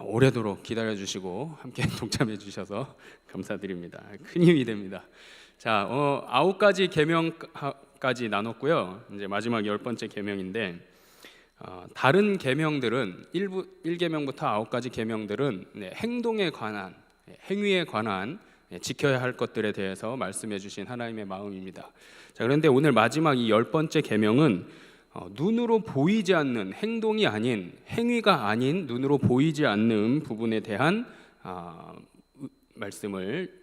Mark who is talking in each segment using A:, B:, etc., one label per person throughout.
A: 오래도록 기다려주시고 함께 동참해 주셔서 감사드립니다. 큰 힘이 됩니다. 자, 9가지 계명까지 나눴고요. 이제 마지막 10번째 계명인데, 다른 계명들은 1계명부터 9가지 계명들은 행동에 관한, 행위에 관한 지켜야 할 것들에 대해서 말씀해 주신 하나님의 마음입니다. 자, 그런데 오늘 마지막 이 10번째 계명은 눈으로 보이지 않는, 행동이 아닌, 행위가 아닌 눈으로 보이지 않는 부분에 대한 말씀을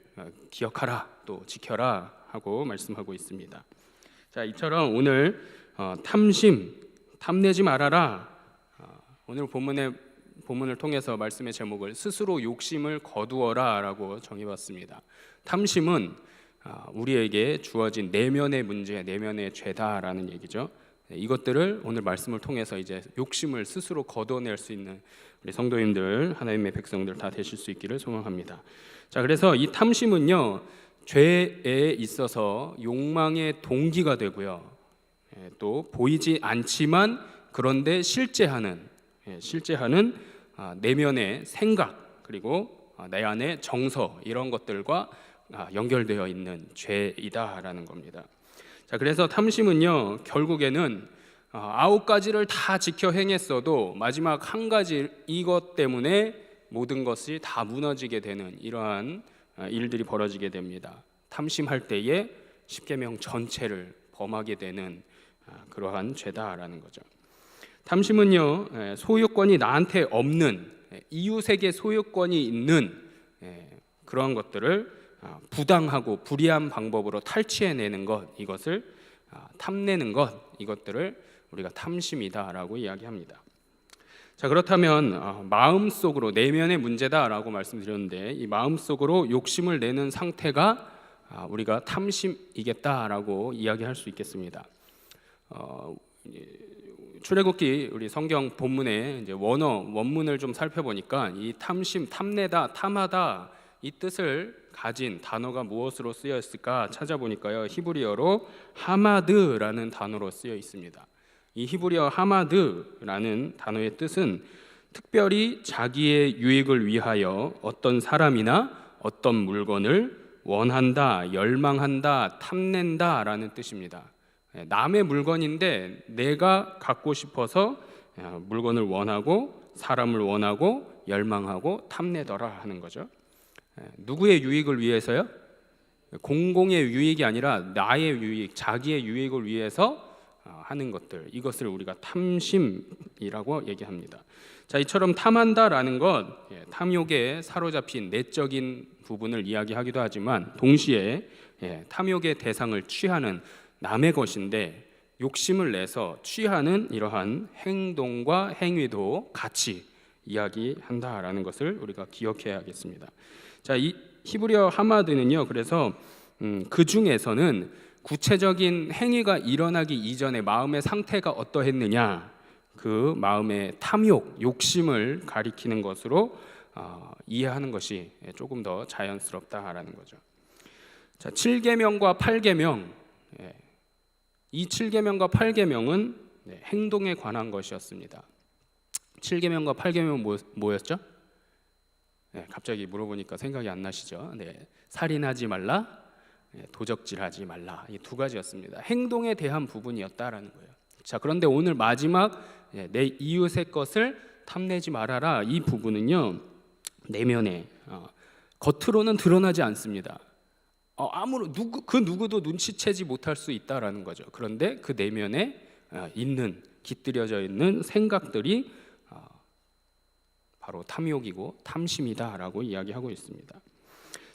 A: 기억하라, 또 지켜라 하고 말씀하고 있습니다. 자, 이처럼 오늘 탐심, 탐내지 말아라. 오늘 본문을 통해서 말씀의 제목을 스스로 욕심을 거두어라라고 정해봤습니다. 탐심은 우리에게 주어진 내면의 문제, 내면의 죄다라는 얘기죠. 이것들을 오늘 말씀을 통해서 이제 욕심을 스스로 거둬낼 수 있는 우리 성도님들, 하나님의 백성들 다 되실 수 있기를 소망합니다. 자, 그래서 이 탐심은요, 죄에 있어서 욕망의 동기가 되고요, 또 보이지 않지만 그런데 실제하는 내면의 생각, 그리고 내 안의 정서, 이런 것들과 연결되어 있는 죄이다라는 겁니다. 자, 그래서 탐심은요, 결국에는 9가지를 다 지켜 행했어도 마지막 한 가지, 이것 때문에 모든 것이 다 무너지게 되는 이러한 일들이 벌어지게 됩니다. 탐심할 때에 십계명 전체를 범하게 되는 그러한 죄다라는 거죠. 탐심은요, 소유권이 나한테 없는, 이웃에게 소유권이 있는 그러한 것들을 부당하고 불이한 방법으로 탈취해내는 것, 이것을 탐내는 것, 이것들을 우리가 탐심이다라고 이야기합니다. 자, 그렇다면 마음속으로, 내면의 문제다라고 말씀드렸는데, 이 마음속으로 욕심을 내는 상태가 우리가 탐심이겠다라고 이야기할 수 있겠습니다. 출애굽기 우리 성경 본문에 이제 원문을 좀 살펴보니까 이 탐심, 탐내다, 탐하다, 이 뜻을 가진 단어가 무엇으로 쓰여 있을까 찾아보니까요, 히브리어로 하마드라는 단어로 쓰여 있습니다. 이 히브리어 하마드라는 단어의 뜻은 특별히 자기의 유익을 위하여 어떤 사람이나 어떤 물건을 원한다, 열망한다, 탐낸다라는 뜻입니다. 남의 물건인데 내가 갖고 싶어서 물건을 원하고, 사람을 원하고, 열망하고, 탐내더라 하는 거죠. 누구의 유익을 위해서요? 공공의 유익이 아니라 나의 유익, 자기의 유익을 위해서 하는 것들, 이것을 우리가 탐심이라고 얘기합니다. 자, 이처럼 탐한다라는 것, 탐욕에 사로잡힌 내적인 부분을 이야기하기도 하지만 동시에 탐욕의 대상을 취하는 남의 것인데 욕심을 내서 취하는 이러한 행동과 행위도 같이 이야기한다라는 것을 우리가 기억해야겠습니다. 자, 이 히브리어 하마드는요, 그래서 그 중에서는 구체적인 행위가 일어나기 이전에 마음의 상태가 어떠했느냐, 그 마음의 탐욕, 욕심을 가리키는 것으로 이해하는 것이 조금 더 자연스럽다라는 거죠. 자, 7계명과 8계명, 이 7계명과 8계명은 행동에 관한 것이었습니다. 7계명과 8계명은 뭐였죠? 갑자기 물어보니까 생각이 안 나시죠? 살인하지 말라, 도적질하지 말라, 이 두 가지였습니다. 행동에 대한 부분이었다라는 거예요. 자, 그런데 오늘 마지막 내 이웃의 것을 탐내지 말아라, 이 부분은요, 내면에 겉으로는 드러나지 않습니다. 그 누구도 눈치채지 못할 수 있다라는 거죠. 그런데 그 내면에 있는, 깃들여져 있는 생각들이 바로 탐욕이고 탐심이다라고 이야기하고 있습니다.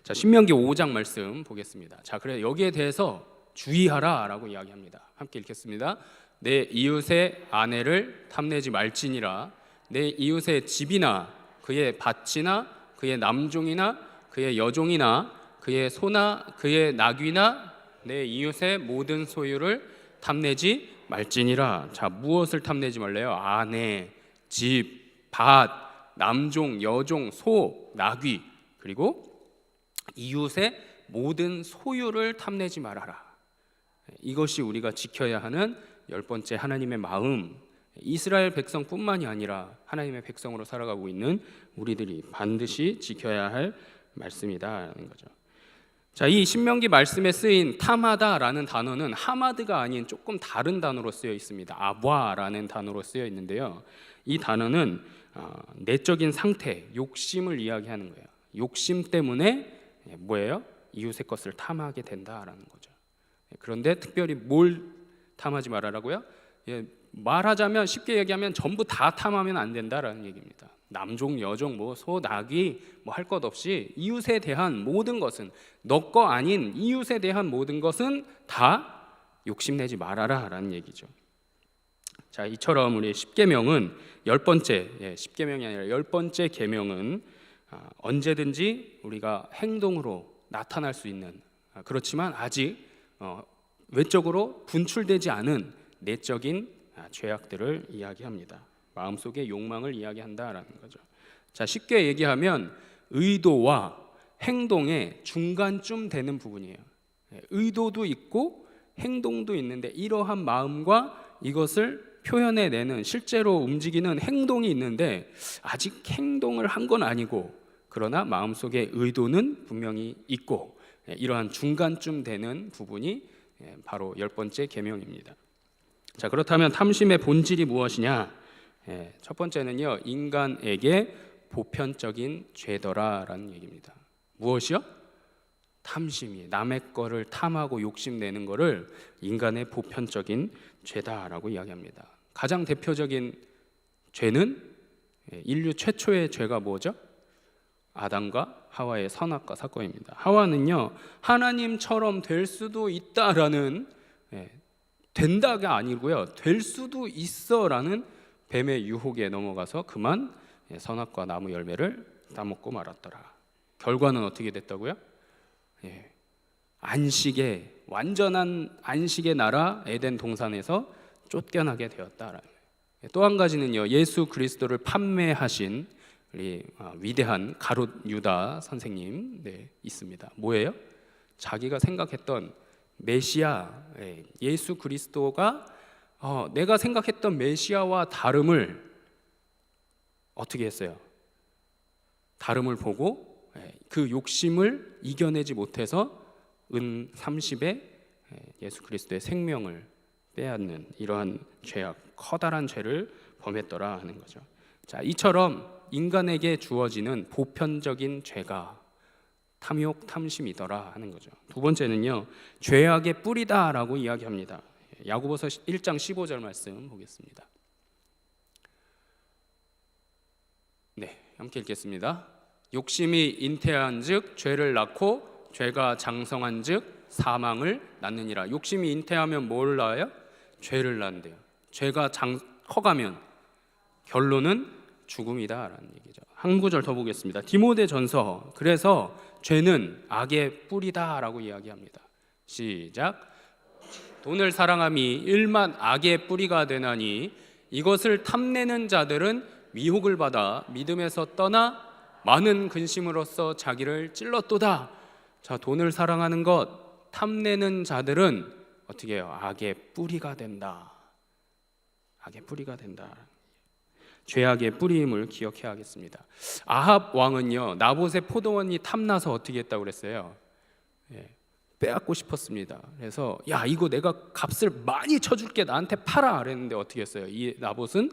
A: 자, 신명기 5장 말씀 보겠습니다. 자, 그래 여기에 대해서 주의하라라고 이야기합니다. 함께 읽겠습니다. 내 이웃의 아내를 탐내지 말지니라. 내 이웃의 집이나 그의 밭이나 그의 남종이나 그의 여종이나 그의 소나 그의 나귀나 내 이웃의 모든 소유를 탐내지 말지니라. 자, 무엇을 탐내지 말래요? 아내, 집, 밭, 남종, 여종, 소, 나귀, 그리고 이웃의 모든 소유를 탐내지 말아라. 이것이 우리가 지켜야 하는 10번째 하나님의 마음, 이스라엘 백성뿐만이 아니라 하나님의 백성으로 살아가고 있는 우리들이 반드시 지켜야 할 말씀이다라는 거죠. 자, 이 신명기 말씀에 쓰인 탐하다라는 단어는 하마드가 아닌 조금 다른 단어로 쓰여 있습니다. 아바라는 단어로 쓰여 있는데요. 이 단어는 내적인 상태, 욕심을 이야기하는 거예요. 욕심 때문에 뭐예요? 이웃의 것을 탐하게 된다라는 거죠. 그런데 특별히 뭘 탐하지 말아라고요? 말하자면 쉽게 얘기하면 전부 다 탐하면 안 된다라는 얘기입니다. 남종, 여종, 소, 나귀 할 것 없이 이웃에 대한 모든 것은 너 거 아닌 이웃에 대한 모든 것은 다 욕심내지 말아라라는 얘기죠. 자, 이처럼 우리 10계명은 10번째, 10계명이 아니라 10번째 계명은 언제든지 우리가 행동으로 나타날 수 있는, 그렇지만 아직 외적으로 분출되지 않은 내적인 죄악들을 이야기합니다. 마음속의 욕망을 이야기한다라는 거죠. 자, 쉽게 얘기하면 의도와 행동의 중간쯤 되는 부분이에요. 의도도 있고 행동도 있는데 이러한 마음과 이것을 표현해내는 실제로 움직이는 행동이 있는데 아직 행동을 한 건 아니고 그러나 마음속의 의도는 분명히 있고 이러한 중간쯤 되는 부분이 바로 10번째 계명입니다. 자, 그렇다면 탐심의 본질이 무엇이냐? 첫 번째는요, 인간에게 보편적인 죄더라라는 얘기입니다. 무엇이요? 탐심이, 남의 거를 탐하고 욕심내는 거를 인간의 보편적인 죄다라고 이야기합니다. 가장 대표적인 죄는 인류 최초의 죄가 뭐죠? 아담과 하와의 선악과 사건입니다. 하와는요, 하나님처럼 될 수도 있다라는, 된다가 아니고요, 될 수도 있어라는 뱀의 유혹에 넘어가서 그만 선악과 나무 열매를 따먹고 말았더라. 결과는 어떻게 됐다고요? 안식의, 완전한 안식의 나라 에덴 동산에서 쫓겨나게 되었다. 또 한 가지는요, 예수 그리스도를 판매하신 우리 위대한 가롯 유다 선생님 있습니다. 뭐예요? 자기가 생각했던 메시아, 예수 그리스도가 내가 생각했던 메시아와 다름을 어떻게 했어요? 다름을 보고 그 욕심을 이겨내지 못해서 은 30에 예수 그리스도의 생명을 빼앗는 이러한 죄악, 커다란 죄를 범했더라 하는 거죠. 자, 이처럼 인간에게 주어지는 보편적인 죄가 탐욕, 탐심이더라 하는 거죠. 두 번째는요, 죄악의 뿌리다라고 이야기합니다. 야고보서 1장 15절 말씀 보겠습니다. 네, 함께 읽겠습니다. 욕심이 잉태한즉 죄를 낳고 죄가 장성한즉 사망을 낳느니라. 욕심이 잉태하면 뭘 낳아요? 죄를 낳는데요. 죄가 커가면 결론은 죽음이다라는 얘기죠. 한 구절 더 보겠습니다. 디모데전서. 그래서 죄는 악의 뿌리다라고 이야기합니다. 시작. 돈을 사랑함이 일만 악의 뿌리가 되나니 이것을 탐내는 자들은 미혹을 받아 믿음에서 떠나 많은 근심으로써 자기를 찔렀도다. 자, 돈을 사랑하는 것, 탐내는 자들은 어떻게 해요? 악의 뿌리가 된다. 악의 뿌리가 된다. 죄악의 뿌리임을 기억해야 하겠습니다. 아합 왕은요, 나봇의 포도원이 탐나서 어떻게 했다고 그랬어요? 빼앗고 싶었습니다. 그래서 야, 이거 내가 값을 많이 쳐줄게, 나한테 팔아 그랬는데 어떻게 했어요? 이 나봇은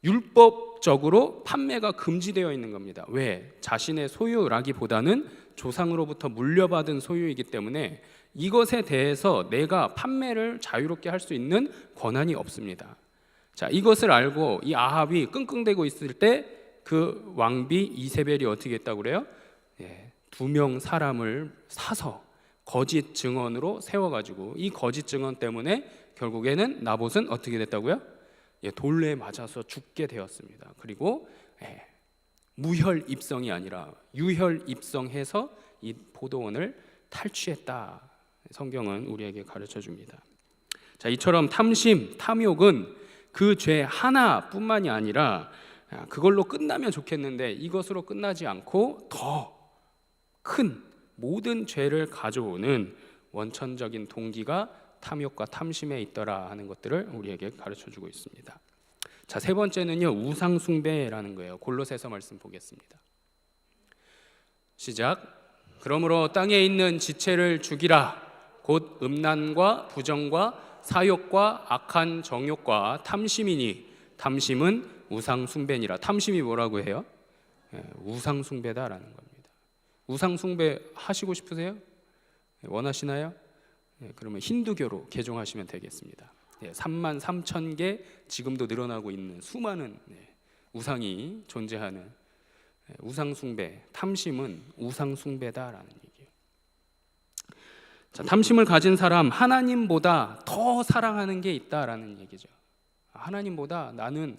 A: 율법적으로 판매가 금지되어 있는 겁니다. 왜? 자신의 소유라기보다는 조상으로부터 물려받은 소유이기 때문에 이것에 대해서 내가 판매를 자유롭게 할 수 있는 권한이 없습니다. 자, 이것을 알고 이 아합이 끙끙대고 있을 때 그 왕비 이세벨이 어떻게 했다고 그래요? 2명 사람을 사서 거짓 증언으로 세워가지고 이 거짓 증언 때문에 결국에는 나봇은 어떻게 됐다고요? 돌에 맞아서 죽게 되었습니다. 그리고 무혈 입성이 아니라 유혈 입성해서 이 포도원을 탈취했다. 성경은 우리에게 가르쳐 줍니다. 자, 이처럼 탐심, 탐욕은 그 죄 하나뿐만이 아니라 그걸로 끝나면 좋겠는데 이것으로 끝나지 않고 더 큰 모든 죄를 가져오는 원천적인 동기가 탐욕과 탐심에 있더라 하는 것들을 우리에게 가르쳐주고 있습니다. 자, 세 번째는요, 우상 숭배라는 거예요. 골로새서 말씀 보겠습니다. 시작. 그러므로 땅에 있는 지체를 죽이라. 곧 음란과 부정과 사욕과 악한 정욕과 탐심이니 탐심은 우상 숭배니라. 탐심이 뭐라고 해요? 우상 숭배다라는 겁니다. 우상 숭배 하시고 싶으세요? 원하시나요? 그러면 힌두교로 개종하시면 되겠습니다. 33,000개 지금도 늘어나고 있는 수많은 우상이 존재하는 우상 숭배, 탐심은 우상 숭배다라는 얘기예요. 자, 탐심을 가진 사람, 하나님보다 더 사랑하는 게 있다라는 얘기죠. 하나님보다 나는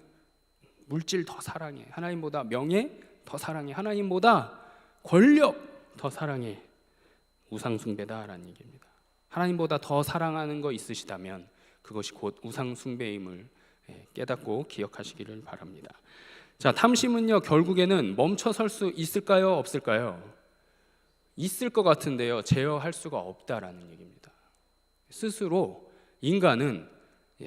A: 물질 더 사랑해, 하나님보다 명예 더 사랑해, 하나님보다 권력 더 사랑해. 우상 숭배다라는 얘기입니다. 하나님보다 더 사랑하는 거 있으시다면 그것이 곧 우상 숭배임을 깨닫고 기억하시기를 바랍니다. 자, 탐심은요, 결국에는 멈춰설 수 있을까요, 없을까요? 있을 것 같은데요, 제어할 수가 없다라는 얘기입니다. 스스로 인간은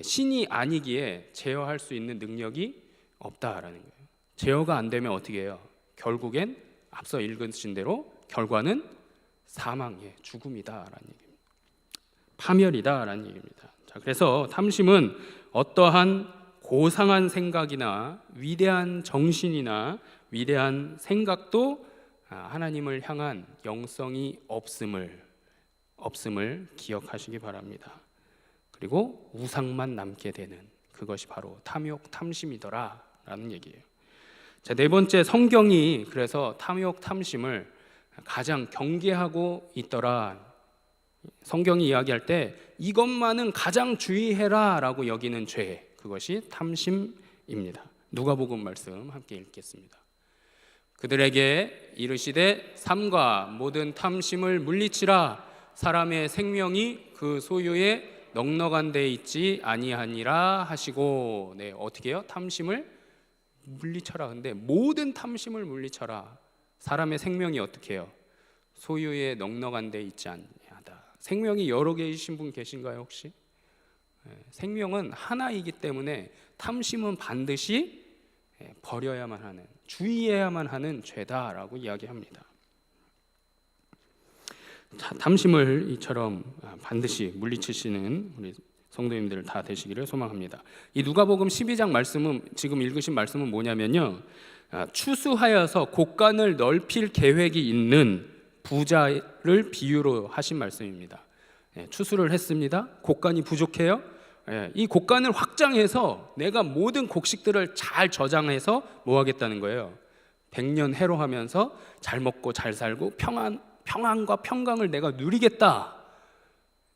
A: 신이 아니기에 제어할 수 있는 능력이 없다라는 거예요. 제어가 안 되면 어떻게 해요? 결국엔 앞서 읽으신 대로 결과는 사망의 죽음이다라는 얘기입니다. 파멸이다라는 얘기입니다. 자, 그래서 탐심은 어떠한 고상한 생각이나 위대한 정신이나 위대한 생각도 하나님을 향한 영성이 없음을 기억하시기 바랍니다. 그리고 우상만 남게 되는 그것이 바로 탐욕, 탐심이더라라는 얘기예요. 자, 네 번째, 성경이 그래서 탐욕, 탐심을 가장 경계하고 있더라. 성경이 이야기할 때 이것만은 가장 주의해라라고 여기는 죄, 그것이 탐심입니다. 누가복음 말씀 함께 읽겠습니다. 그들에게 이르시되 삼가 모든 탐심을 물리치라. 사람의 생명이 그 소유에 넉넉한 데 있지 아니하니라 하시고. 어떻게 해요? 탐심을 물리쳐라. 근데 모든 탐심을 물리쳐라. 사람의 생명이 어떻게 해요? 소유에 넉넉한 데 있지 아니하다. 생명이 여러 개이신 분 계신가요 혹시? 생명은 하나이기 때문에 탐심은 반드시 버려야만 하는, 주의해야만 하는 죄다라고 이야기합니다. 자, 탐심을 이처럼 반드시 물리치시는 우리 성도님들 다 되시기를 소망합니다. 이 누가복음 12장 말씀은, 지금 읽으신 말씀은 뭐냐면요, 추수하여서 곡간을 넓힐 계획이 있는 부자를 비유로 하신 말씀입니다. 추수를 했습니다. 곡간이 부족해요. 이 곡간을 확장해서 내가 모든 곡식들을 잘 저장해서 뭐 하겠다는 거예요? 100년 해로하면서 잘 먹고 잘 살고 평안과 평강을 내가 누리겠다.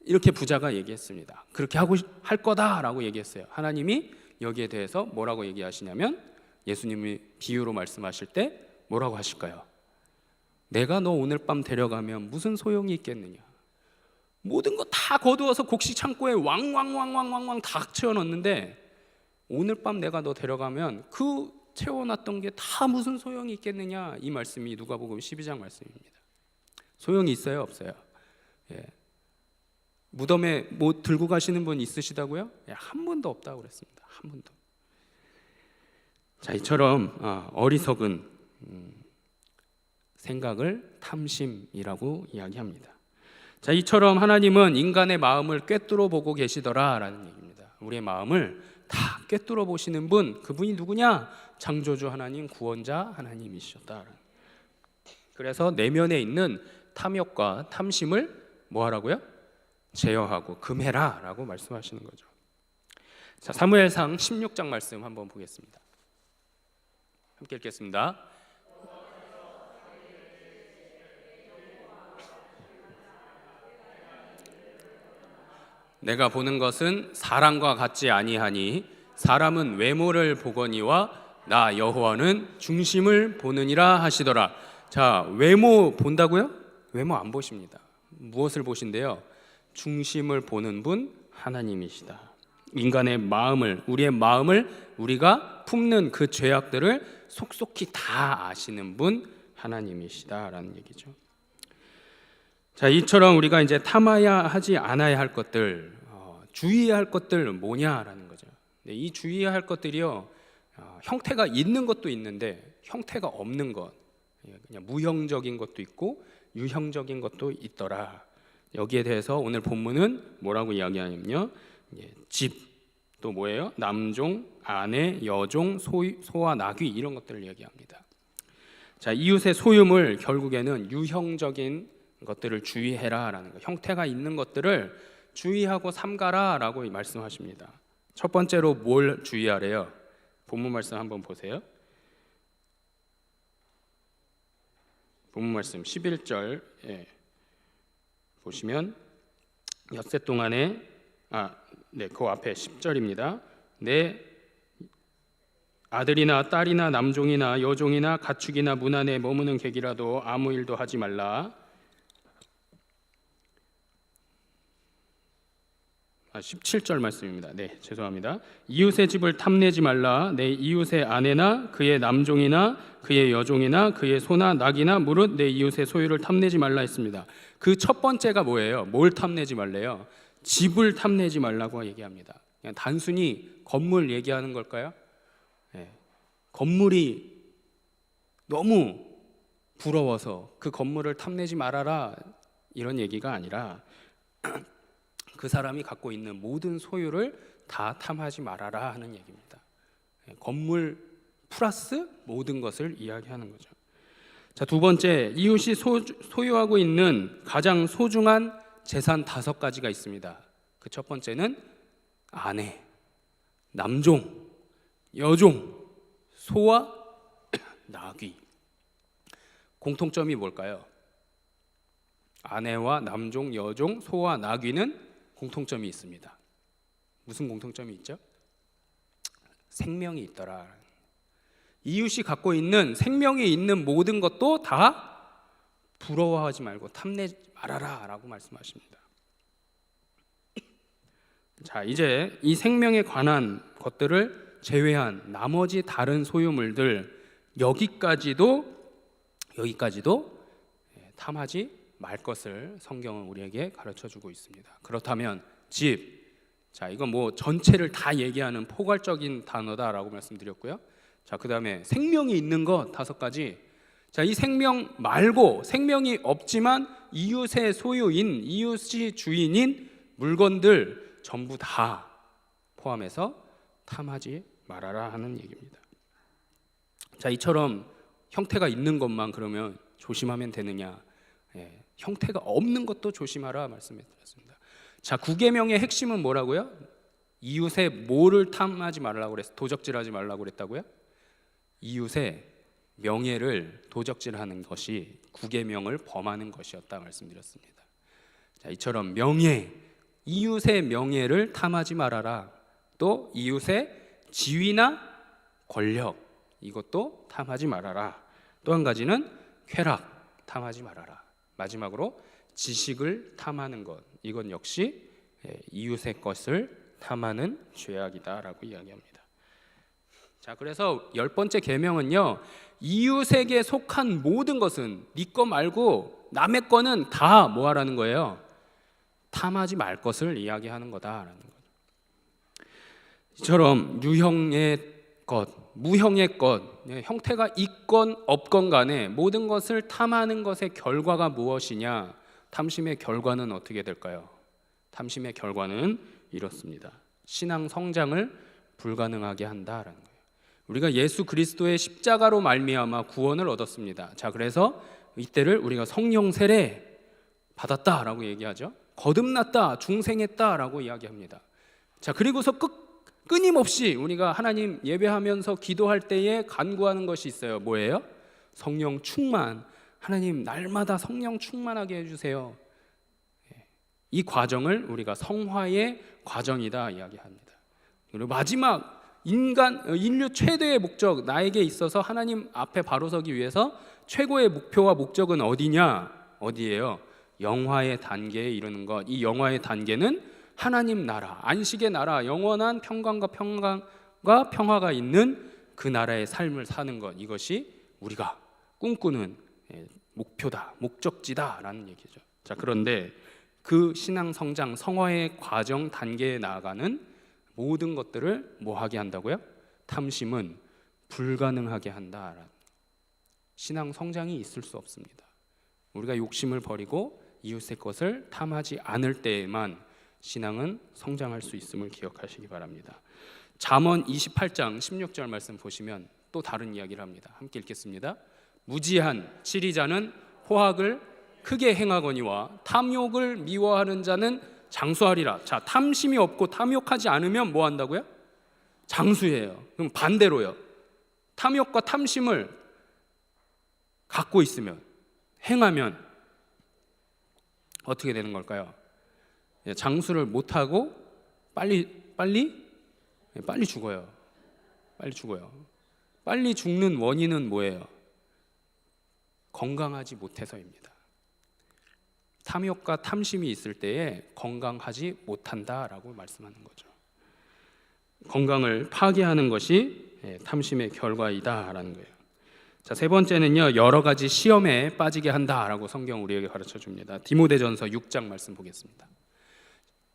A: 이렇게 부자가 얘기했습니다. 그렇게 할 거다라고 얘기했어요. 하나님이 여기에 대해서 뭐라고 얘기하시냐면, 예수님이 비유로 말씀하실 때 뭐라고 하실까요? 내가 너 오늘 밤 데려가면 무슨 소용이 있겠느냐? 모든 거 다 거두어서 곡식 창고에 왕왕왕왕왕왕 다 채워넣는데 오늘 밤 내가 너 데려가면 그 채워놨던 게 다 무슨 소용이 있겠느냐? 이 말씀이 누가복음 12장 말씀입니다. 소용이 있어요, 없어요? 무덤에 뭐 들고 가시는 분 있으시다고요? 한 분도 없다고 그랬습니다. 한 분도. 자, 이처럼 어리석은 생각을 탐심이라고 이야기합니다. 자, 이처럼 하나님은 인간의 마음을 꿰뚫어 보고 계시더라라는 얘기입니다. 우리의 마음을 다 꿰뚫어 보시는 분, 그분이 누구냐? 창조주 하나님, 구원자 하나님이셨다. 그래서 내면에 있는 탐욕과 탐심을 뭐 하라고요? 제어하고 금해라라고 말씀하시는 거죠. 자, 사무엘상 16장 말씀 한번 보겠습니다. 함께 읽겠습니다. 내가 보는 것은 사람과 같지 아니하니 사람은 외모를 보거니와 나 여호와는 중심을 보느니라 하시더라. 자, 외모 본다고요? 외모 안 보십니다. 무엇을 보신대요? 중심을 보는 분 하나님이시다. 인간의 마음을, 우리의 마음을 우리가 품는 그 죄악들을 속속히 다 아시는 분 하나님이시다라는 얘기죠. 자, 이처럼 우리가 이제 탐해야 하지 않아야 할 것들, 주의해야 할 것들 뭐냐라는 거죠. 이 주의해야 할 것들이요, 형태가 있는 것도 있는데 형태가 없는 것, 그냥 무형적인 것도 있고 유형적인 것도 있더라. 여기에 대해서 오늘 본문은 뭐라고 이야기하냐면요, 집, 또 뭐예요? 남종, 아내, 여종, 소와 나귀, 이런 것들을 얘기합니다. 자, 이웃의 소유물, 결국에는 유형적인 것들을 주의해라라는 거, 형태가 있는 것들을 주의하고 삼가라라고 말씀하십니다. 첫 번째로 뭘 주의하래요? 본문 말씀 한번 보세요. 본문 말씀 11절 보시면 엿새 동안에 그 앞에 10절입니다. 내 아들이나 딸이나 남종이나 여종이나 가축이나 문 안에 머무는 객이라도 아무 일도 하지 말라. 17절 말씀입니다. 죄송합니다. 이웃의 집을 탐내지 말라. 내 이웃의 아내나 그의 남종이나 그의 여종이나 그의 소나 낙이나 무릇 내 이웃의 소유를 탐내지 말라 했습니다. 그 첫 번째가 뭐예요? 뭘 탐내지 말래요? 집을 탐내지 말라고 얘기합니다. 그냥 단순히 건물 얘기하는 걸까요? 건물이 너무 부러워서 그 건물을 탐내지 말아라, 이런 얘기가 아니라 그 사람이 갖고 있는 모든 소유를 다 탐하지 말아라 하는 얘기입니다. 건물 플러스 모든 것을 이야기하는 거죠. 자, 두 번째, 이웃이 소유하고 있는 가장 소중한 재산 5가지가 있습니다. 그 첫 번째는 아내, 남종, 여종, 소와 나귀. 공통점이 뭘까요? 아내와 남종, 여종, 소와 나귀는 공통점이 있습니다. 무슨 공통점이 있죠? 생명이 있더라. 이웃이 갖고 있는 생명이 있는 모든 것도 다 부러워하지 말고 탐내지 말아라 라고 말씀하십니다. 자, 이제 이 생명에 관한 것들을 제외한 나머지 다른 소유물들, 여기까지도 탐하지 말 것을 성경은 우리에게 가르쳐주고 있습니다. 그렇다면 집, 자, 이건 뭐 전체를 다 얘기하는 포괄적인 단어다라고 말씀드렸고요. 자, 그 다음에 생명이 있는 것 5가지. 자, 이 생명 말고 생명이 없지만 이웃의 소유인, 이웃이 주인인 물건들 전부 다 포함해서 탐하지 말아라 하는 얘기입니다. 자, 이처럼 형태가 있는 것만 그러면 조심하면 되느냐? 형태가 없는 것도 조심하라 말씀드렸습니다. 자, 9계명의 핵심은 뭐라고요? 이웃의 뭐를 탐하지 말라고 그랬어요? 도적질하지 말라고 그랬다고요? 이웃의 명예를 도적질하는 것이 9계명을 범하는 것이었다 말씀드렸습니다. 자, 이처럼 명예, 이웃의 명예를 탐하지 말아라. 또 이웃의 지위나 권력, 이것도 탐하지 말아라. 또 한 가지는 쾌락, 탐하지 말아라. 마지막으로 지식을 탐하는 것, 이건 역시 이웃의 것을 탐하는 죄악이다라고 이야기합니다. 자, 그래서 10번째 계명은요, 이웃에게 속한 모든 것은 네 거 말고 남의 거는 다 뭐 하라는 거예요? 탐하지 말 것을 이야기하는 거다라는 거죠. 이처럼 유형의 것, 무형의 것, 형태가 있건 없건 간에 모든 것을 탐하는 것의 결과가 무엇이냐? 탐심의 결과는 어떻게 될까요? 탐심의 결과는 이렇습니다. 신앙 성장을 불가능하게 한다라는 거예요. 우리가 예수 그리스도의 십자가로 말미암아 구원을 얻었습니다. 자, 그래서 이때를 우리가 성령 세례 받았다라고 얘기하죠. 거듭났다, 중생했다라고 이야기합니다. 자, 그리고서 끊임없이 우리가 하나님 예배하면서 기도할 때에 간구하는 것이 있어요. 뭐예요? 성령 충만. 하나님 날마다 성령 충만하게 해주세요. 이 과정을 우리가 성화의 과정이다 이야기합니다. 그리고 마지막 인류 최대의 목적, 나에게 있어서 하나님 앞에 바로 서기 위해서 최고의 목표와 목적은 어디예요? 영화의 단계에 이르는 것. 이 영화의 단계는 하나님 나라, 안식의 나라, 영원한 평강과 평화가 있는 그 나라의 삶을 사는 것, 이것이 우리가 꿈꾸는 목표다, 목적지다라는 얘기죠. 자, 그런데 그 신앙 성장, 성화의 과정 단계에 나아가는 모든 것들을 뭐하게 한다고요? 탐심은 불가능하게 한다. 신앙 성장이 있을 수 없습니다. 우리가 욕심을 버리고 이웃의 것을 탐하지 않을 때에만 신앙은 성장할 수 있음을 기억하시기 바랍니다. 잠언 28장 16절 말씀 보시면 또 다른 이야기를 합니다. 함께 읽겠습니다. 무지한 치리자는 포악을 크게 행하거니와 탐욕을 미워하는 자는 장수하리라. 자, 탐심이 없고 탐욕하지 않으면 뭐 한다고요? 장수예요. 그럼 반대로요. 탐욕과 탐심을 갖고 있으면, 행하면 어떻게 되는 걸까요? 장수를 못하고 빨리 죽어요. 빨리 죽어요. 빨리 죽는 원인은 뭐예요? 건강하지 못해서입니다. 탐욕과 탐심이 있을 때에 건강하지 못한다라고 말씀하는 거죠. 건강을 파괴하는 것이 탐심의 결과이다라는 거예요. 자, 세 번째는요, 여러 가지 시험에 빠지게 한다라고 성경 우리에게 가르쳐 줍니다. 디모데전서 6장 말씀 보겠습니다.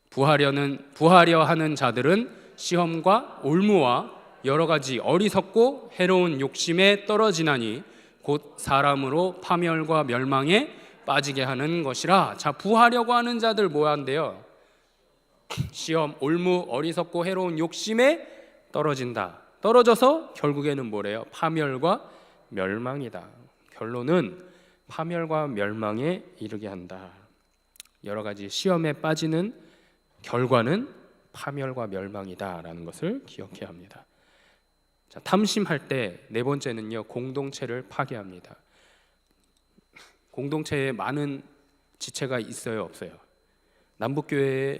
A: 부하려 하는 자들은 시험과 올무와 여러 가지 어리석고 해로운 욕심에 떨어지나니 곧 사람으로 파멸과 멸망에 빠지게 하는 것이라. 자, 부하려고 하는 자들 뭐 한대요? 시험, 올무, 어리석고 해로운 욕심에 떨어진다. 떨어져서 결국에는 뭐래요? 파멸과 멸망이다. 결론은 파멸과 멸망에 이르게 한다. 여러 가지 시험에 빠지는 결과는 파멸과 멸망이다라는 것을 기억해야 합니다. 자, 탐심할 때 네 번째는요, 공동체를 파괴합니다. 공동체에 많은 지체가 있어요, 없어요? 남북교회에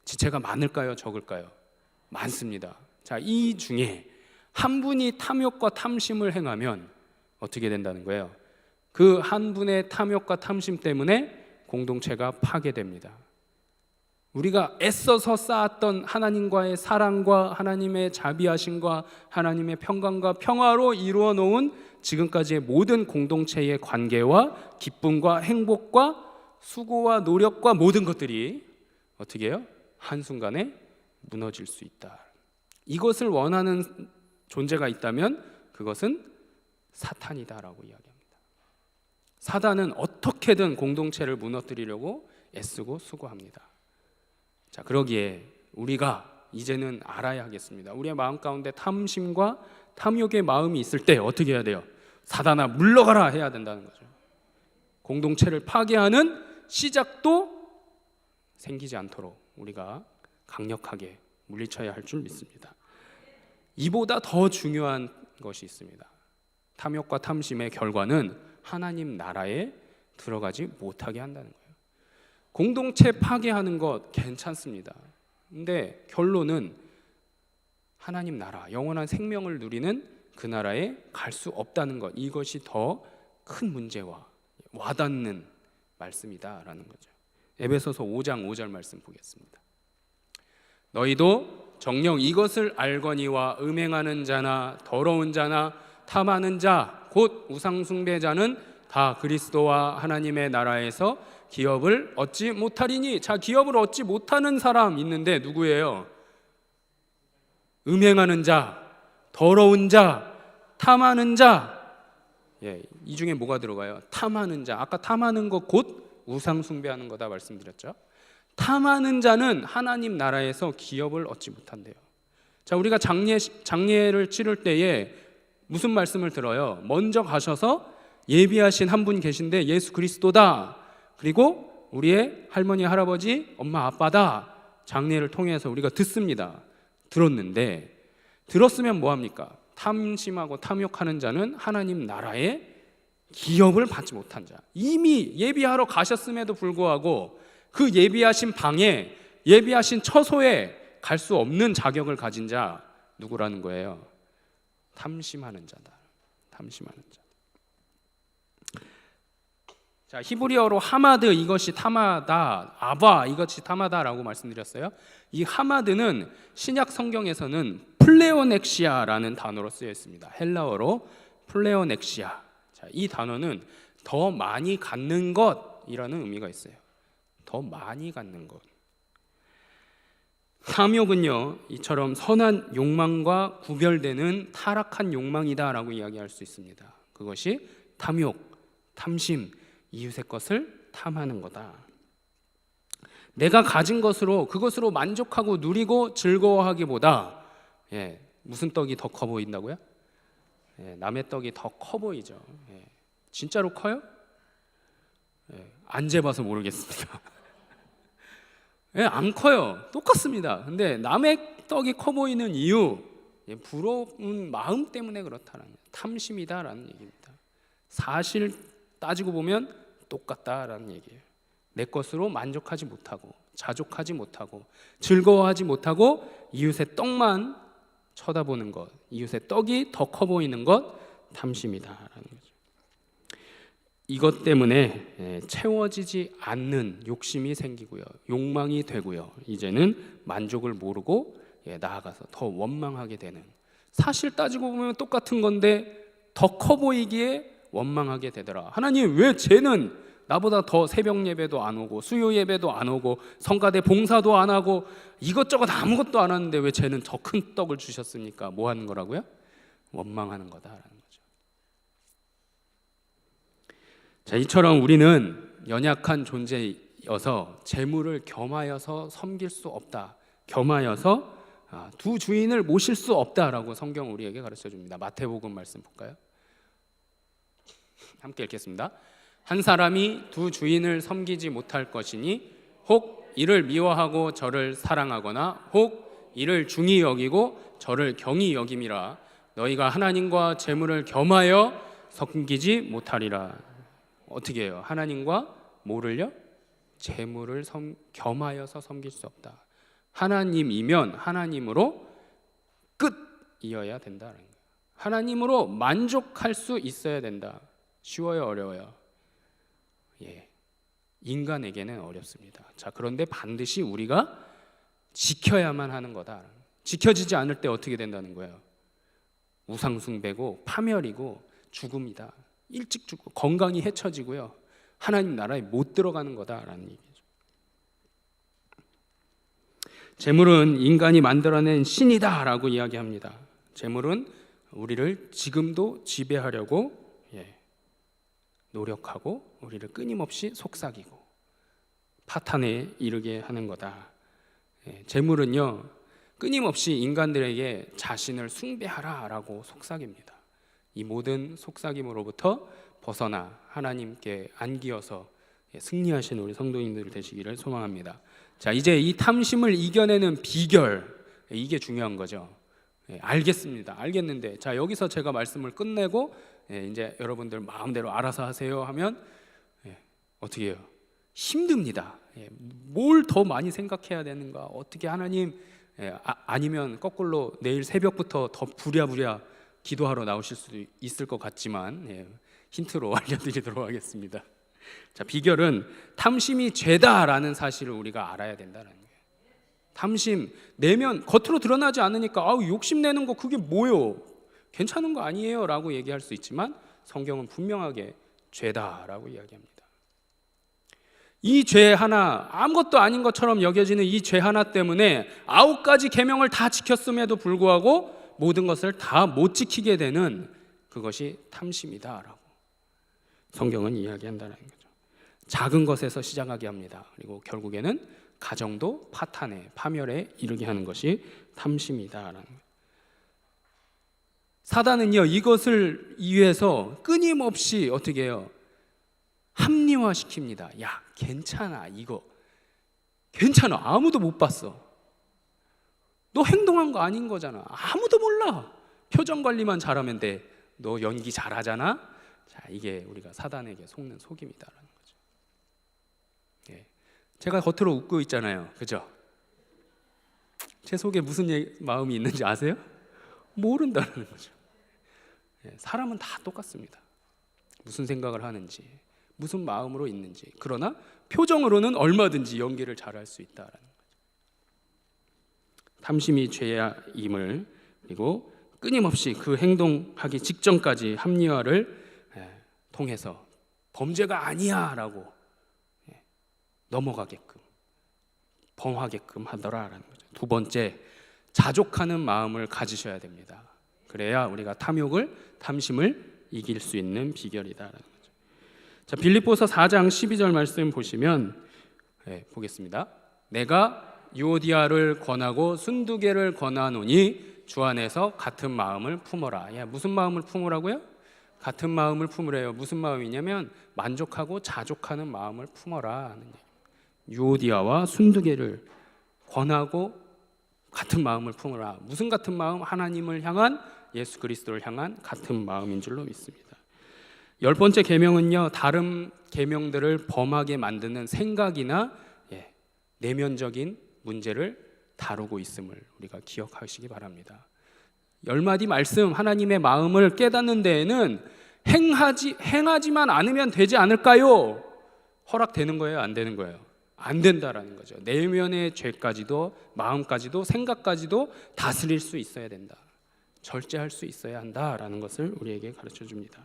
A: 지체가 많을까요, 적을까요? 많습니다. 자, 이 중에 한 분이 탐욕과 탐심을 행하면 어떻게 된다는 거예요? 그 한 분의 탐욕과 탐심 때문에 공동체가 파괴됩니다. 우리가 애써서 쌓았던 하나님과의 사랑과 하나님의 자비하심과 하나님의 평강과 평화로 이루어 놓은 지금까지의 모든 공동체의 관계와 기쁨과 행복과 수고와 노력과 모든 것들이 어떻게 해요? 한순간에 무너질 수 있다. 이것을 원하는 존재가 있다면 그것은 사탄이다라고 이야기합니다. 사단은 어떻게든 공동체를 무너뜨리려고 애쓰고 수고합니다. 자, 그러기에 우리가 이제는 알아야 하겠습니다. 우리의 마음 가운데 탐심과 탐욕의 마음이 있을 때 어떻게 해야 돼요? 사단아 물러가라 해야 된다는 거죠. 공동체를 파괴하는 시작도 생기지 않도록 우리가 강력하게 물리쳐야 할 줄 믿습니다. 이보다 더 중요한 것이 있습니다. 탐욕과 탐심의 결과는 하나님 나라에 들어가지 못하게 한다는 거예요. 공동체 파괴하는 것 괜찮습니다. 근데 결론은 하나님 나라, 영원한 생명을 누리는 그 나라에 갈 수 없다는 것, 이것이 더 큰 문제와 와닿는 말씀이다라는 거죠. 에베소서 5장 5절 말씀 보겠습니다. 너희도 정녕 이것을 알거니와 음행하는 자나 더러운 자나 탐하는 자 곧 우상 숭배자는 다 그리스도와 하나님의 나라에서 기업을 얻지 못하리니. 자, 기업을 얻지 못하는 사람 있는데 누구예요? 음행하는 자, 더러운 자, 탐하는 자. 예, 이 중에 뭐가 들어가요? 탐하는 자. 아까 탐하는 거 곧 우상 숭배하는 거다 말씀드렸죠. 탐하는 자는 하나님 나라에서 기업을 얻지 못한대요. 자, 우리가 장례를 치를 때에 무슨 말씀을 들어요? 먼저 가셔서 예비하신 한 분 계신데 예수 그리스도다. 그리고 우리의 할머니, 할아버지, 엄마, 아빠다. 장례를 통해서 우리가 듣습니다. 들었는데 들었으면 뭐합니까? 탐심하고 탐욕하는 자는 하나님 나라에 기업을 받지 못한 자. 이미 예비하러 가셨음에도 불구하고 그 예비하신 방에, 예비하신 처소에 갈 수 없는 자격을 가진 자 누구라는 거예요? 탐심하는 자다. 탐심하는 자. 자, 히브리어로 하마드, 이것이 탐하다, 아바, 이것이 탐하다라고 말씀드렸어요. 이 하마드는 신약 성경에서는 플레오넥시아라는 단어로 쓰여 있습니다. 헬라어로 플레오넥시아. 자, 이 단어는 더 많이 갖는 것이라는 의미가 있어요. 더 많이 갖는 것. 탐욕은요, 이처럼 선한 욕망과 구별되는 타락한 욕망이다라고 이야기할 수 있습니다. 그것이 탐욕, 탐심, 이웃의 것을 탐하는 거다. 내가 가진 것으로 그것으로 만족하고 누리고 즐거워하기보다 무슨 떡이 더 커 보인다고요? 남의 떡이 더 커 보이죠. 진짜로 커요? 안 재봐서 모르겠습니다. 안 커요. 똑같습니다. 근데 남의 떡이 커 보이는 이유, 부러운 마음 때문에 그렇다는, 탐심이다라는 얘기입니다. 사실 따지고 보면 똑같다라는 얘기예요. 내 것으로 만족하지 못하고 자족하지 못하고 즐거워하지 못하고 이웃의 떡만 쳐다보는 것, 이웃의 떡이 더 커 보이는 것, 탐심이다라는 거죠. 이것 때문에 채워지지 않는 욕심이 생기고요, 욕망이 되고요, 이제는 만족을 모르고 나아가서 더 원망하게 되는, 사실 따지고 보면 똑같은 건데 더 커 보이기에 원망하게 되더라. 하나님, 왜 쟤는 나보다 더 새벽 예배도 안 오고 수요 예배도 안 오고 성가대 봉사도 안 하고 이것저것 아무것도 안 하는데 왜 쟤는 더 큰 떡을 주셨습니까? 뭐 하는 거라고요? 원망하는 거다라는 거죠. 자, 이처럼 우리는 연약한 존재여서 재물을 겸하여서 섬길 수 없다, 겸하여서 두 주인을 모실 수 없다라고 성경 우리에게 가르쳐 줍니다. 마태복음 말씀 볼까요? 함께 읽겠습니다. 한 사람이 두 주인을 섬기지 못할 것이니 혹 이를 미워하고 저를 사랑하거나 혹 이를 중히 여기고 저를 경히 여김이라. 너희가 하나님과 재물을 겸하여 섬기지 못하리라. 어떻게 해요? 하나님과 뭐를요? 재물을 겸하여서 섬길 수 없다. 하나님이면 하나님으로 끝이어야 된다는 거예요. 하나님으로 만족할 수 있어야 된다. 쉬워요, 어려워요? 인간에게는 어렵습니다. 자, 그런데 반드시 우리가 지켜야만 하는 거다. 지켜지지 않을 때 어떻게 된다는 거예요? 우상숭배고 파멸이고 죽음이다. 일찍 죽고 건강이 해쳐지고요, 하나님 나라에 못 들어가는 거다라는 얘기죠. 재물은 인간이 만들어낸 신이다라고 이야기합니다. 재물은 우리를 지금도 지배하려고 노력하고 우리를 끊임없이 속삭이고 파탄에 이르게 하는 거다. 재물은요, 끊임없이 인간들에게 자신을 숭배하라라고 속삭입니다. 이 모든 속삭임으로부터 벗어나 하나님께 안기어서 승리하신 우리 성도님들 되시기를 소망합니다. 자, 이제 이 탐심을 이겨내는 비결, 이게 중요한 거죠. 알겠습니다. 알겠는데, 자, 여기서 제가 말씀을 끝내고 이제 여러분들 마음대로 알아서 하세요 하면 어떻게 해요? 힘듭니다. 뭘 더 많이 생각해야 되는가? 어떻게 하나님, 아니면 거꾸로 내일 새벽부터 더 부랴부랴 기도하러 나오실 수도 있을 것 같지만 힌트로 알려드리도록 하겠습니다. 자, 비결은 탐심이 죄다라는 사실을 우리가 알아야 된다는 거예요. 탐심 내면 겉으로 드러나지 않으니까 욕심내는 거 그게 뭐요? 괜찮은 거 아니에요? 라고 얘기할 수 있지만 성경은 분명하게 죄다라고 이야기합니다. 이 죄 하나, 아무것도 아닌 것처럼 여겨지는 이 죄 하나 때문에 9가지 계명을 다 지켰음에도 불구하고 모든 것을 다 못 지키게 되는 그것이 탐심이다라고 성경은 이야기한다는 거죠. 작은 것에서 시작하게 합니다. 그리고 결국에는 가정도 파탄에, 파멸에 이르게 하는 것이 탐심이다라는 거예요. 사단은요, 이것을 위해서 끊임없이 어떻게 해요? 합리화시킵니다. 야, 괜찮아, 이거 괜찮아, 아무도 못 봤어. 너 행동한 거 아닌 거잖아. 아무도 몰라. 표정 관리만 잘하면 돼. 너 연기 잘하잖아. 자, 이게 우리가 사단에게 속는 속임이다라는 거죠. 제가 겉으로 웃고 있잖아요, 그죠? 제 속에 무슨 마음이 있는지 아세요? 모른다는 거죠. 사람은 다 똑같습니다. 무슨 생각을 하는지, 무슨 마음으로 있는지. 그러나 표정으로는 얼마든지 연기를 잘할 수 있다라는 거죠. 탐심이 죄임을, 그리고 끊임없이 그 행동하기 직전까지 합리화를 통해서 범죄가 아니야라고 넘어가게끔, 범하게끔 하더라라는 거죠. 두 번째, 자족하는 마음을 가지셔야 됩니다. 그래야 우리가 탐심을 이길 수 있는 비결이다라는 거죠. 자, 빌립보서 4장 12절 말씀 보시면 보겠습니다. 내가 유오디아를 권하고 순두개를 권하노니 주 안에서 같은 마음을 품어라. 무슨 마음을 품으라고요? 같은 마음을 품으래요. 무슨 마음이냐면 만족하고 자족하는 마음을 품어라 하는 얘기예요. 유오디아와 순두개를 권하고 같은 마음을 품으라. 무슨 같은 마음? 하나님을 향한, 예수 그리스도를 향한 같은 마음인 줄로 믿습니다. 10번째 계명은요, 다른 계명들을 범하게 만드는 생각이나 내면적인 문제를 다루고 있음을 우리가 기억하시기 바랍니다. 10마디 말씀, 하나님의 마음을 깨닫는 데에는 행하지만 않으면 되지 않을까요? 허락되는 거예요? 안 되는 거예요? 안 된다라는 거죠. 내면의 죄까지도, 마음까지도, 생각까지도 다스릴 수 있어야 된다. 절제할 수 있어야 한다라는 것을 우리에게 가르쳐 줍니다.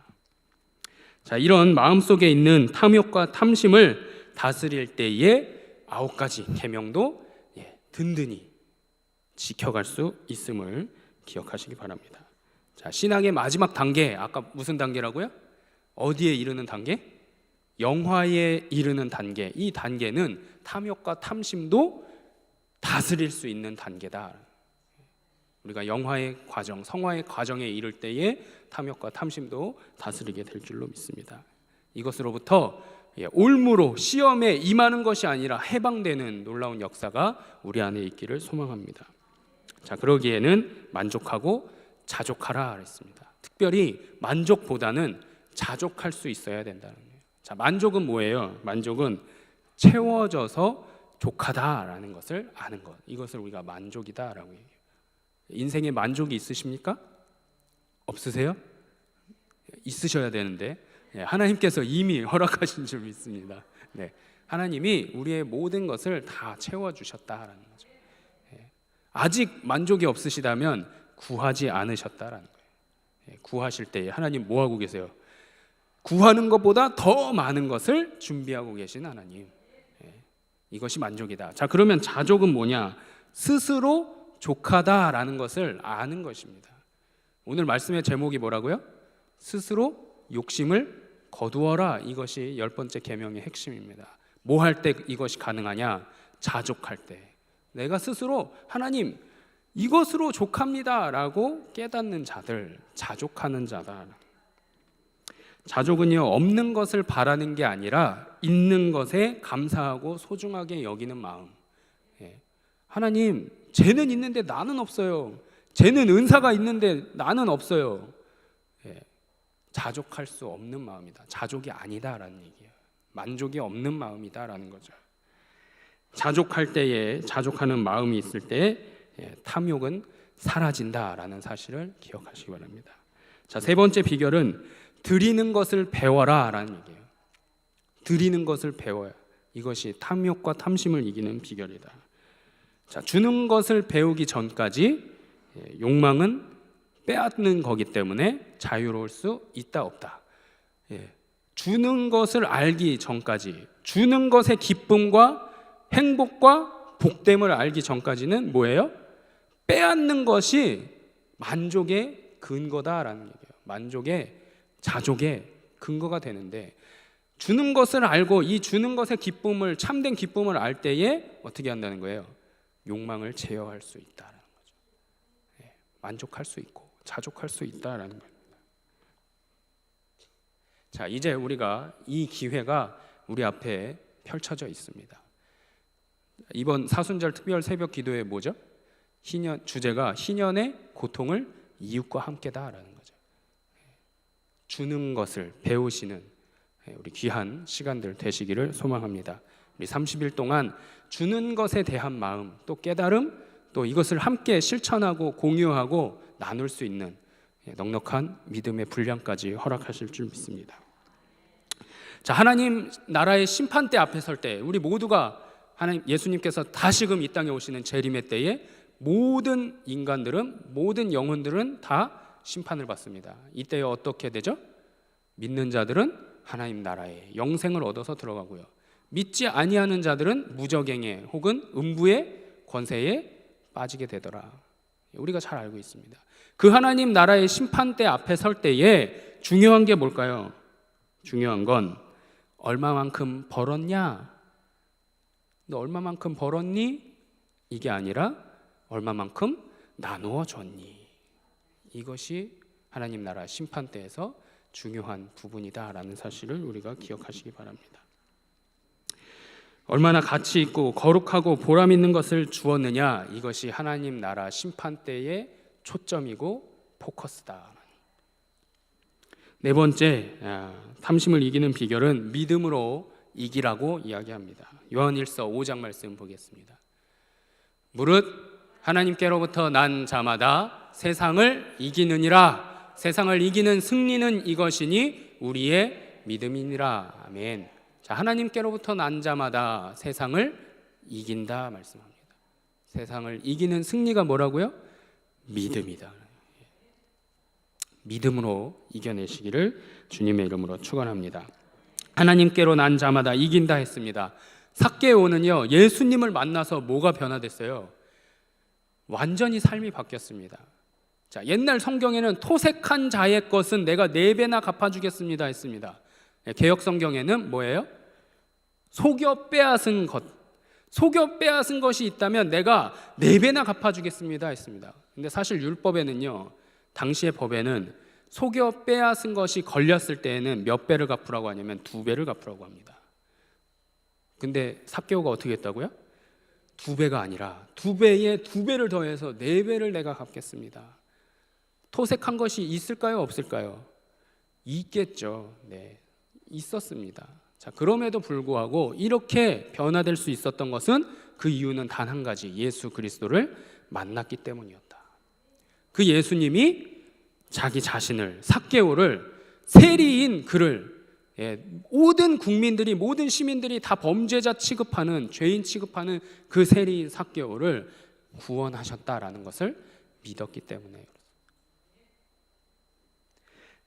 A: 자, 이런 마음속에 있는 탐욕과 탐심을 다스릴 때에 9가지 계명도 든든히 지켜갈 수 있음을 기억하시기 바랍니다. 자, 신앙의 마지막 단계, 아까 무슨 단계라고요? 어디에 이르는 단계? 영화에 이르는 단계. 이 단계는 탐욕과 탐심도 다스릴 수 있는 단계다. 우리가 영화의 과정, 성화의 과정에 이를 때에 탐욕과 탐심도 다스리게 될 줄로 믿습니다. 이것으로부터 올무로 시험에 임하는 것이 아니라 해방되는 놀라운 역사가 우리 안에 있기를 소망합니다. 자, 그러기에는 만족하고 자족하라 했습니다. 특별히 만족보다는 자족할 수 있어야 된다는 거예요. 자, 만족은 뭐예요? 만족은 채워져서 족하다라는 것을 아는 것. 이것을 우리가 만족이다라고 얘기해요. 인생에 만족이 있으십니까? 없으세요? 있으셔야 되는데 하나님께서 이미 허락하신 줄 믿습니다. 하나님이 우리의 모든 것을 다 채워주셨다라는 거죠. 아직 만족이 없으시다면 구하지 않으셨다라는 거예요. 구하실 때 하나님 뭐 하고 계세요? 구하는 것보다 더 많은 것을 준비하고 계신 하나님. 이것이 만족이다. 자, 그러면 자족은 뭐냐? 스스로 족하다라는 것을 아는 것입니다. 오늘 말씀의 제목이 뭐라고요? 스스로 욕심을 거두어라. 이것이 10번째 계명의 핵심입니다. 뭐 할 때 이것이 가능하냐? 자족할 때. 내가 스스로 하나님 이것으로 족합니다 라고 깨닫는 자들, 자족하는 자다. 자족은요, 없는 것을 바라는 게 아니라 있는 것에 감사하고 소중하게 여기는 마음. 하나님, 쟤는 있는데 나는 없어요. 쟤는 은사가 있는데 나는 없어요. 자족할 수 없는 마음이다. 자족이 아니다라는 얘기예요. 만족이 없는 마음이다라는 거죠. 자족할 때에, 자족하는 마음이 있을 때에 탐욕은 사라진다라는 사실을 기억하시기 바랍니다. 자, 세 번째 비결은 드리는 것을 배워라라는 얘기예요. 드리는 것을 배워야, 이것이 탐욕과 탐심을 이기는 비결이다. 자, 주는 것을 배우기 전까지 욕망은 빼앗는 거기 때문에 자유로울 수 있다 없다. 주는 것을 알기 전까지, 주는 것의 기쁨과 행복과 복됨을 알기 전까지는 뭐예요? 빼앗는 것이 만족의 근거다라는 얘기예요. 만족의, 자족의 근거가 되는데, 주는 것을 알고 이 주는 것의 기쁨을, 참된 기쁨을 알 때에 어떻게 한다는 거예요? 욕망을 제어할 수 있다라는 거죠. 만족할 수 있고 자족할 수 있다라는 겁니다. 자, 이제 우리가 이 기회가 우리 앞에 펼쳐져 있습니다. 이번 사순절 특별 새벽 기도회 뭐죠? 주제가 희년의 고통을 이웃과 함께다라는 거죠. 주는 것을 배우시는 우리 귀한 시간들 되시기를 소망합니다. 우리 30일 동안 주는 것에 대한 마음, 또 깨달음, 또 이것을 함께 실천하고 공유하고 나눌 수 있는 넉넉한 믿음의 분량까지 허락하실 줄 믿습니다. 자, 하나님 나라의 심판대 앞에 설 때 우리 모두가 하나님, 예수님께서 다시금 이 땅에 오시는 재림의 때에 모든 인간들은, 모든 영혼들은 다 심판을 받습니다. 이때에 어떻게 되죠? 믿는 자들은 하나님 나라에 영생을 얻어서 들어가고요, 믿지 아니하는 자들은 무저갱에 혹은 음부의 권세에 빠지게 되더라. 우리가 잘 알고 있습니다. 그 하나님 나라의 심판대 앞에 설 때에 중요한 게 뭘까요? 중요한 건 얼마만큼 벌었냐? 너 얼마만큼 벌었니? 이게 아니라 얼마만큼 나누어 줬니? 이것이 하나님 나라 심판대에서 중요한 부분이다라는 사실을 우리가 기억하시기 바랍니다. 얼마나 가치 있고 거룩하고 보람 있는 것을 주었느냐, 이것이 하나님 나라 심판대의 초점이고 포커스다. 네 번째, 탐심을 이기는 비결은 믿음으로 이기라고 이야기합니다. 요한일서 5장 말씀 보겠습니다. 무릇 하나님께로부터 난 자마다 세상을 이기느니라. 세상을 이기는 승리는 이것이니 우리의 믿음이니라. 아멘. 자, 하나님께로부터 난 자마다 세상을 이긴다 말씀합니다. 세상을 이기는 승리가 뭐라고요? 믿음이다. 믿음으로 이겨내시기를 주님의 이름으로 축원합니다. 하나님께로 난 자마다 이긴다 했습니다. 삭개오는요, 예수님을 만나서 뭐가 변화됐어요? 완전히 삶이 바뀌었습니다. 자, 옛날 성경에는 토색한 자의 것은 내가 4배나 갚아주겠습니다 했습니다. 개역 성경에는 뭐예요? 속여 빼앗은 것, 속여 빼앗은 것이 있다면 내가 4배나 갚아주겠습니다 했습니다. 근데 사실 율법에는요, 당시의 법에는 속여 빼앗은 것이 걸렸을 때에는 몇 배를 갚으라고 하냐면 2배를 갚으라고 합니다. 근데 삭개오가 어떻게 했다고요? 2배가 아니라 2배에 2배를 더해서 4배를 내가 갚겠습니다. 토색한 것이 있을까요? 없을까요? 있겠죠. 네, 있었습니다. 자, 그럼에도 불구하고 이렇게 변화될 수 있었던 것은 그 이유는 단 한 가지, 예수 그리스도를 만났기 때문이었다. 그 예수님이 자기 자신을, 삭개오를, 세리인 그를, 모든 국민들이, 모든 시민들이 다 범죄자 취급하는, 죄인 취급하는 그 세리인 삭개오를 구원하셨다라는 것을 믿었기 때문에.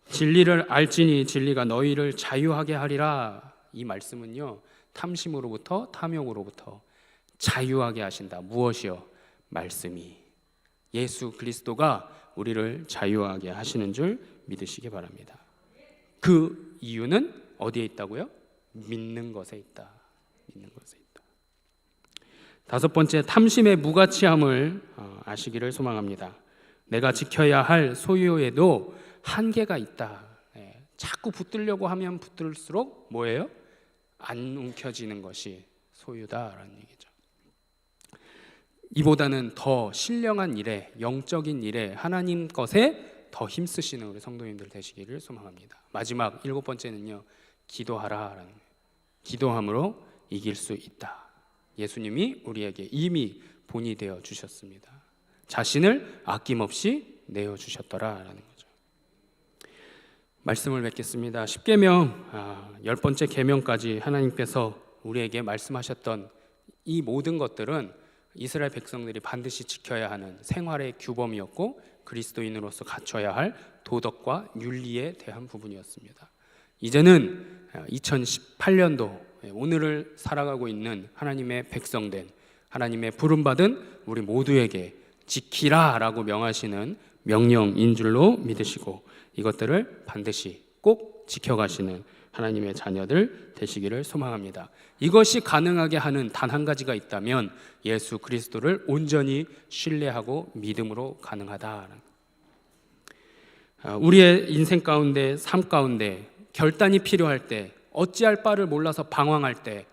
A: 진리를 알지니 진리가 너희를 자유하게 하리라. 이 말씀은요, 탐심으로부터, 탐욕으로부터 자유하게 하신다. 무엇이요? 말씀이. 예수 그리스도가 우리를 자유하게 하시는 줄 믿으시기 바랍니다. 그 이유는 어디에 있다고요? 믿는 것에 있다. 믿는 것에 있다. 5번째, 탐심의 무가치함을 아시기를 소망합니다. 내가 지켜야 할 소유에도 한계가 있다. 자꾸 붙들려고 하면 붙들수록 뭐예요? 안 움켜쥐는 것이 소유다라는 얘기죠. 이보다는 더 신령한 일에, 영적인 일에, 하나님 것에 더 힘쓰시는 우리 성도님들 되시기를 소망합니다. 마지막 7번째는요, 기도하라라는 거예요. 기도함으로 이길 수 있다. 예수님이 우리에게 이미 본이 되어 주셨습니다. 자신을 아낌없이 내어 주셨더라라는 거죠. 말씀을 맺겠습니다. 10계명 10번째 계명까지 하나님께서 우리에게 말씀하셨던 이 모든 것들은 이스라엘 백성들이 반드시 지켜야 하는 생활의 규범이었고 그리스도인으로서 갖춰야 할 도덕과 윤리에 대한 부분이었습니다. 이제는 2018년도 오늘을 살아가고 있는 하나님의 백성된, 하나님의 부름받은 우리 모두에게 지키라라고 명하시는 명령인 줄로 믿으시고 이것들을 반드시 꼭 지켜가시는 하나님의 자녀들 되시기를 소망합니다. 이것이 가능하게 하는 단 한 가지가 있다면 예수 그리스도를 온전히 신뢰하고 믿음으로 가능하다. 우리의 인생 가운데, 삶 가운데 결단이 필요할 때, 어찌할 바를 몰라서 방황할 때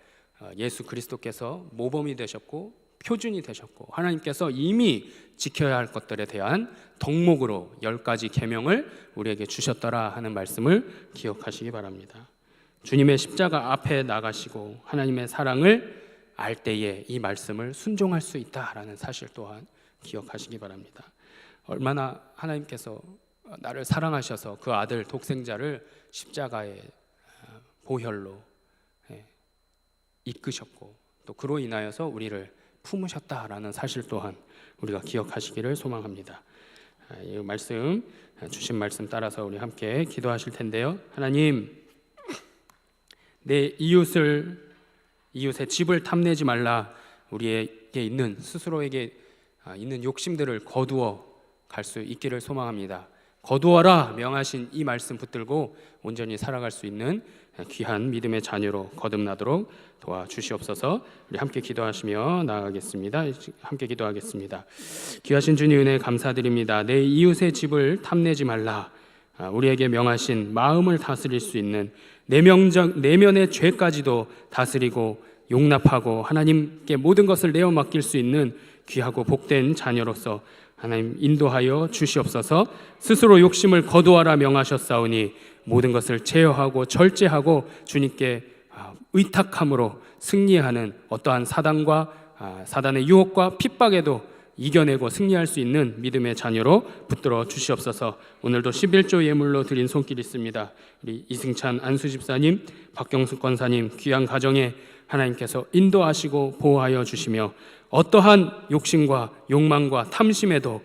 A: 예수 그리스도께서 모범이 되셨고 표준이 되셨고 하나님께서 이미 지켜야 할 것들에 대한 덕목으로 10가지 계명을 우리에게 주셨더라 하는 말씀을 기억하시기 바랍니다. 주님의 십자가 앞에 나가시고 하나님의 사랑을 알 때에 이 말씀을 순종할 수 있다라는 사실 또한 기억하시기 바랍니다. 얼마나 하나님께서 나를 사랑하셔서 그 아들 독생자를 십자가의 보혈로 이끄셨고 또 그로 인하여서 우리를 품으셨다라는 사실 또한 우리가 기억하시기를 소망합니다. 이 말씀, 주신 말씀 따라서 우리 함께 기도하실 텐데요. 하나님, 내 이웃을 이웃의 집을 탐내지 말라. 우리에게 있는 스스로에게 있는 욕심들을 거두어 갈 수 있기를 소망합니다. 거두어라 명하신 이 말씀 붙들고 온전히 살아갈 수 있는 귀한 믿음의 자녀로 거듭나도록 도와주시옵소서. 우리 함께 기도하시며 나아가겠습니다. 함께 기도하겠습니다. 귀하신 주님 은혜 감사드립니다. 내 이웃의 집을 탐내지 말라. 우리에게 명하신 마음을 다스릴 수 있는 내면의 죄까지도 다스리고 용납하고 하나님께 모든 것을 내어 맡길 수 있는 귀하고 복된 자녀로서 하나님 인도하여 주시옵소서. 스스로 욕심을 거두어라 명하셨사오니 모든 것을 제어하고 절제하고 주님께 의탁함으로 승리하는 어떠한 사단의 유혹과 핍박에도 이겨내고 승리할 수 있는 믿음의 자녀로 붙들어 주시옵소서. 오늘도 11조 예물로 드린 손길 있습니다. 우리 이승찬 안수집사님, 박경숙 권사님 귀한 가정에 하나님께서 인도하시고 보호하여 주시며 어떠한 욕심과 욕망과 탐심에도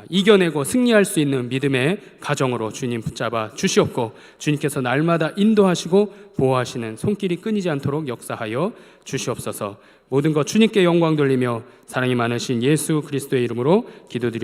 A: 이겨내고 승리할 수 있는 믿음의 가정으로 주님 붙잡아 주시옵고 주님께서 날마다 인도하시고 보호하시는 손길이 끊이지 않도록 역사하여 주시옵소서. 모든 것 주님께 영광 돌리며 사랑이 많으신 예수 그리스도의 이름으로 기도드립니다.